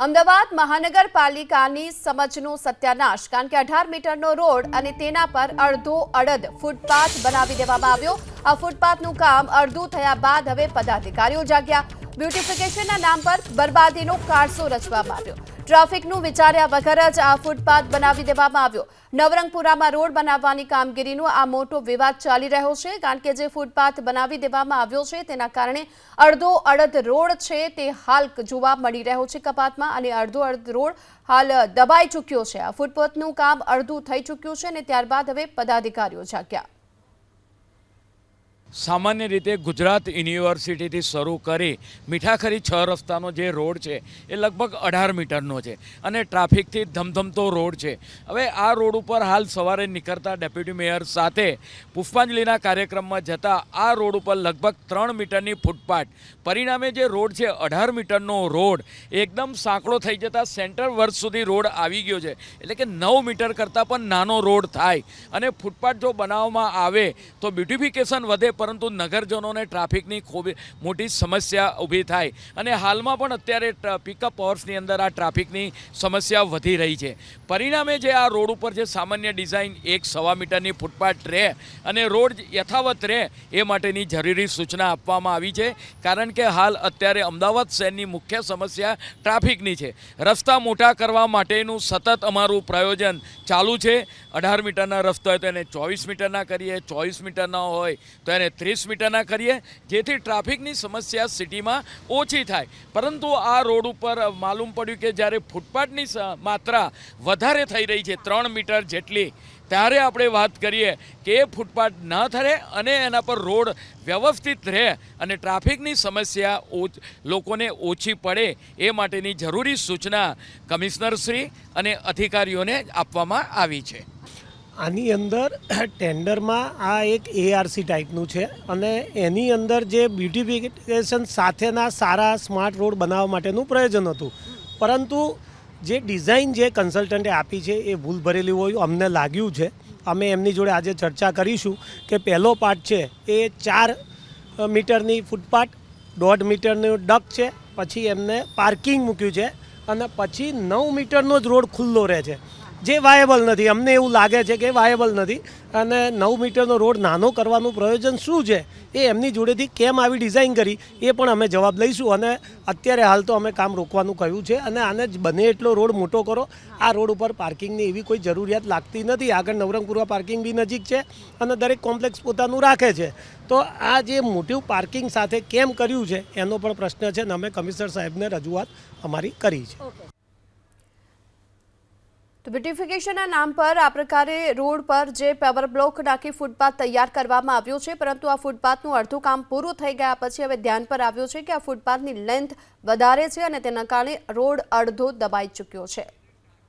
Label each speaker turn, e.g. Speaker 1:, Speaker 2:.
Speaker 1: અમદાવાદ મહાનગરપાલિકાની સમજનો સત્યાનાશ, કારણ કે 18 મીટરનો રોડ અને તેના પર અડધો અડધ ફૂટપાથ બનાવી દેવામાં આવ્યો। આ ફૂટપાથનું કામ અડધું થયા બાદ હવે પદાધિકારીઓ જાગ્યા। બ્યુટિફિકેશનના નામ પર બરબાદીનો કારસો રચવામાં આવ્યો। ટ્રાફિકનું વિચાર્યા વગર જ આ ફૂટપાથ બનાવી દેવામાં આવ્યો। નવરંગપુરામાં રોડ બનાવવાની કામગીરીનો આ મોટો વિવાદ ચાલી રહ્યો છે, કારણ કે જે ફૂટપાથ બનાવી દેવામાં આવ્યો છે તેના કારણે અડધો અડધ રોડ છે તે હાલ જોવા મળી રહ્યો છે કપાતમાં, અને અડધો અડધ રોડ હાલ દબાઈ ચૂક્યો છે। આ ફૂટપાથનું કામ અડધું થઈ ચૂક્યું છે અને ત્યારબાદ હવે પદાધિકારીઓ જાગ્યા।
Speaker 2: सामान्य रीते गुजरात यूनिवर्सिटी शुरू करी मीठाखरी 6 रस्तानो जे रोड है ये लगभग 18 मीटरनो है और ट्राफिक थी धमधमतो रोड है। हवे आ रोड पर हाल सवारे निकलता डेप्यूटी मेयर साथे पुष्पांजलिना कार्यक्रम में जता आ रोड पर लगभग 3 मीटरनी फूटपाथ, परिणामे जे रोड है 18 मीटरनो रोड एकदम सांकड़ो थई जता सेंटर वर्ग सुधी रोड आवी गयो है, एटले के 9 मीटर करता पण नानो रोड थाय अने फूटपाथ जो बनाववामां आवे तो ब्यूटिफिकेशन वधे, परंतु नगरजनों ट्राफिकनी खूब मोटी समस्या ऊभी थाय अने हालमां पण अत्यारे पिकअप अवर्सनी अंदर आ ट्राफिकनी समस्या वधी रही है। परिणामे जे आ रोड पर जे सामान्य डिजाइन 1.25 मीटरनी फूटपाथ रहे अने रोड यथावत रहे ए माटेनी जरूरी सूचना आपवामां आवी छे, कारण के हाल अत्यारे अमदावाद शहेरनी मुख्य समस्या ट्राफिकनी छे। रस्ता मोटा करवा माटेनुं सतत अमारुं प्रयोजन चालू छे। 18 मीटरना रस्ता होय तो एने 24 मीटरना करीए, 24 मीटरना होय तो एने 30 मीटरना करीए, जेथी ट्राफिकनी समस्या सिटीमां ओछी थाय। परंतु आ रोड पर मालूम पड्युं के ज्यारे फूटपाथनी मात्रा वधारे थई रही है 3 मीटर जेटली, त्यारे आपणे वात करीए के फूटपाथ न थरे अने एना पर रोड व्यवस्थित रहे अने ट्राफिकनी समस्या लोकोने ओछी पड़े ए माटेनी जरूरी सूचना कमिश्नरश्री अने अधिकारीओने आपवामां आवी छे।
Speaker 3: आनी अंदर टेंडर में आ एक ARC टाइपनु है अने एनी अंदर जे ब्यूटिफिकेशन साथेना सारा स्मार्ट रोड बनावा माटेनुं प्रयोजन हतुं, परंतु जे डिजाइन जे कन्सल्टंटे आपी है ये भूल भरेली होय अमने लाग्युं छे। अमे एमनी जोड़े आज चर्चा करीशुं के पहलो पार्ट है ये 4 मीटरनी फूटपाथ, 1.5 मीटरनो डक है, पछी एमने पार्किंग मूक्युं छे अने पछी 9 मीटरनो ज रोड खुल्लो रहे छे, जे वायबल नहीं। अमने एवं लगे है कि वायबल नहीं अने 9 मीटरनो रोड नानो करवानुं प्रयोजन शुं छे ए एमनी जोड़ेथी केम आवी डिजाइन करी ए पण अमे जवाब लईशुं। अने अत्यारे हाल तो अमे काम रोकवानुं कह्युं छे अने आने बने एटलो रोड मोटो करो। आ रोड पर पार्किंगनी एवी कोई जरूरियात लागती नथी। आगळ नवरंगपुरा पार्किंग बी नजीक छे अने दरेक कॉम्प्लेक्स पोतानुं राखे छे, तो आ जे मोटी पार्किंग साथे केम कर्युं छे एनो पण प्रश्न छे। अमे कमिश्नर साहेबने रजूआत अमारी करी छे।
Speaker 1: तो ब्यूटिफिकेशनના નામ પર આ પ્રકારે રોડ પર જે પેવર બ્લોક નાખી ફૂટપાથ તૈયાર કરવામાં આવ્યો છે, પરંતુ આ ફૂટપાથનું અડધું કામ પૂરું થઈ ગયા પછી હવે ધ્યાન પર આવ્યો છે કે આ ફૂટપાથની લેન્થ વધારે છે અને તેના કારણે રોડ અડધો દબાઈ ચૂક્યો છે।